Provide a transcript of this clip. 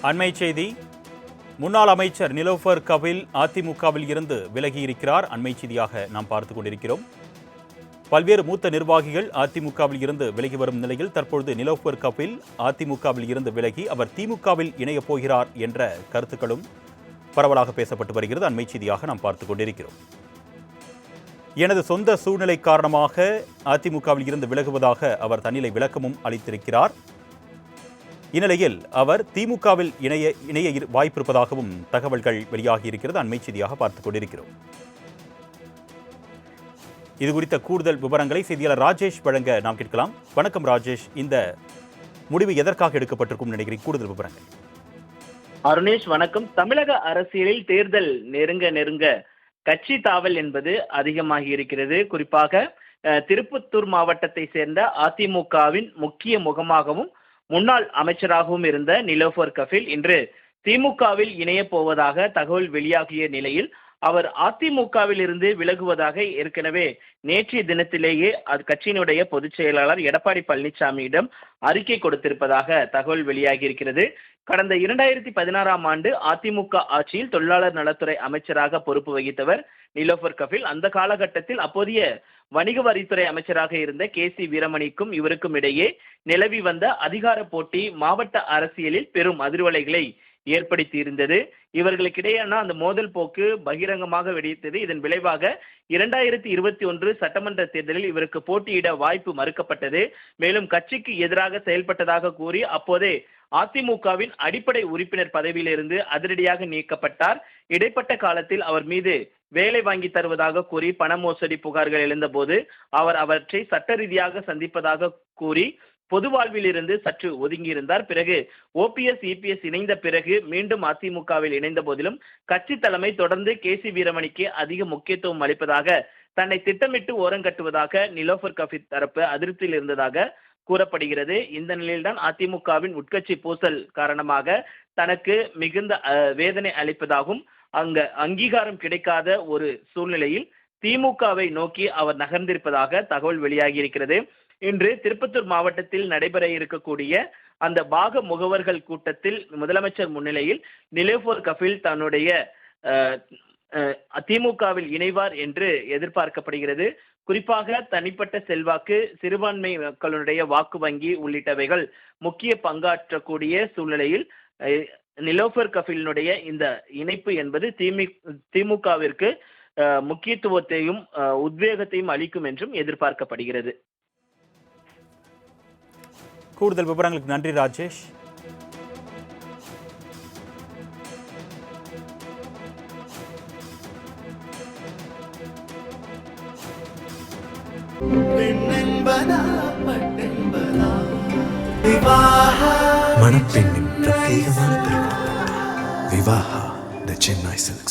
அண்மை செய்தி. முன்னாள் அமைச்சர் நிலோஃபர் கபில் அதிமுகவில் இருந்து விலகியிருக்கிறார். அண்மை செய்தியாக நாம் பார்த்துக் கொண்டிருக்கிறோம். பல்வேறு மூத்த நிர்வாகிகள் அதிமுகவில் இருந்து விலகி வரும் நிலையில் தற்பொழுது நிலோஃபர் கபில் அதிமுகவில் இருந்து விலகி அவர் திமுகவில் இணையப் போகிறார் என்ற கருத்துக்களும் பரவலாக பேசப்பட்டு வருகிறது. அண்மை செய்தியாக நாம் பார்த்துக் கொண்டிருக்கிறோம். எனது சொந்த சூழ்நிலை காரணமாக அதிமுகவில் இருந்து விலகுவதாக அவர் தன்னிலை விளக்கமும் அளித்திருக்கிறார். இந்நிலையில் அவர் திமுகவில் இணைய வாய்ப்பு இருப்பதாகவும் தகவல்கள் வெளியாகி இருக்கிறது. அண்மை செய்தியாக பார்த்துக் கொண்டிருக்கிறோம். இது குறித்த கூடுதல் விவரங்களை செய்தியாளர் ராஜேஷ் வழங்க நாம் கேட்கலாம். வணக்கம் ராஜேஷ், இந்த முடிவு எதற்காக எடுக்கப்பட்டிருக்கும் நினைக்கிறேன், கூடுதல் விவரங்கள். அருணேஷ் வணக்கம். தமிழக அரசியலில் தேர்தல் நெருங்க கட்சி தாவல் என்பது அதிகமாகி இருக்கிறது. குறிப்பாக திருப்பத்தூர் மாவட்டத்தை சேர்ந்த அதிமுகவின் முக்கிய முகமாகவும் முன்னாள் அமைச்சராகவும் இருந்த நிலோஃபர் கபில் இன்று திமுகவில் இணையப் போவதாக தகவல் வெளியாகிய நிலையில் அவர் அதிமுகவில் இருந்து விலகுவதாக ஏற்கனவே நேற்றைய தினத்திலேயே கட்சியினுடைய பொதுச் செயலாளர் எடப்பாடி பழனிசாமியிடம் அறிக்கை கொடுத்திருப்பதாக தகவல் வெளியாகி இருக்கிறது. கடந்த 2016ஆம் ஆண்டு அதிமுக ஆட்சியில் தொழிலாளர் நலத்துறை அமைச்சராக பொறுப்பு வகித்தவர் நிலோஃபர் கபில். அந்த காலகட்டத்தில் அப்போதைய வணிக வரித்துறை அமைச்சராக இருந்த KC வீரமணிக்கும் இவருக்கும் இடையே நிலவி வந்த அதிகார போட்டி மாவட்ட அரசியலில் பெரும் அதிர்வலைகளை ஏற்படுத்தி இருந்தது. இவர்களுக்கிடையான அந்த மோதல் போக்கு பகிரங்கமாக வெடித்தது. இதன் விளைவாக 2021 சட்டமன்ற தேர்தலில் இவருக்கு போட்டியிட வாய்ப்பு மறுக்கப்பட்டது. மேலும் கட்சிக்கு எதிராக செயல்பட்டதாக கூறி அப்போதே அதிமுகவின் அடிப்படை உறுப்பினர் பதவியிலிருந்து அதிரடியாக நீக்கப்பட்டார். இடைப்பட்ட காலத்தில் அவர் மீது வேலை வாங்கி தருவதாக கூறி பண மோசடி புகார்கள் எழுந்தபோது அவர் அவற்றை சட்ட ரீதியாக சந்திப்பதாக கூறி பொது வாழ்வில் இருந்து சற்று ஒதுங்கியிருந்தார். பிறகு OPS EPS இணைந்த பிறகு மீண்டும் அதிமுகவில் இணைந்த போதிலும் கட்சி தலைமை தொடர்ந்து KC வீரமணிக்கு அதிக முக்கியத்துவம் அளிப்பதாக தன்னை திட்டமிட்டு ஓரங்கட்டுவதாக நிலோஃபர் கபில் தரப்பு அதிருப்தியில் இருந்ததாக கூறப்படுகிறது. இந்த நிலையில்தான் அதிமுகவின் உட்கட்சி பூசல் காரணமாக தனக்கு மிகுந்த வேதனை அளிப்பதாகவும் அங்கீகாரம் கிடைக்காத ஒரு சூழ்நிலையில் திமுகவை நோக்கி அவர் நகர்ந்திருப்பதாக தகவல் வெளியாகி இருக்கிறது. இன்று திருப்பத்தூர் மாவட்டத்தில் நடைபெற இருக்கக்கூடிய அந்த பாக முகவர்கள் கூட்டத்தில் முதலமைச்சர் முன்னிலையில் நிலோஃபர் கபில் தன்னுடைய திமுகவில் இணைவார் என்று எதிர்பார்க்கப்படுகிறது. குறிப்பாக தனிப்பட்ட செல்வாக்கு, சிறுபான்மை மக்களுடைய வாக்கு வங்கி உள்ளிட்டவைகள் முக்கிய பங்காற்றக்கூடிய சூழ்நிலையில் நிலோஃபர் கபிலினுடைய இந்த இணைப்பு என்பது திமுகவிற்கு முக்கியத்துவத்தையும் உத்வேகத்தையும் அளிக்கும் என்றும் எதிர்பார்க்கப்படுகிறது. கூடுதல் விவரங்களுக்கு நன்றி ராஜேஷ். மணப்பெண்ணின் பிரத்யேகமான திருமணம் விவாஹா தி சென்னை சில்க்ஸ்.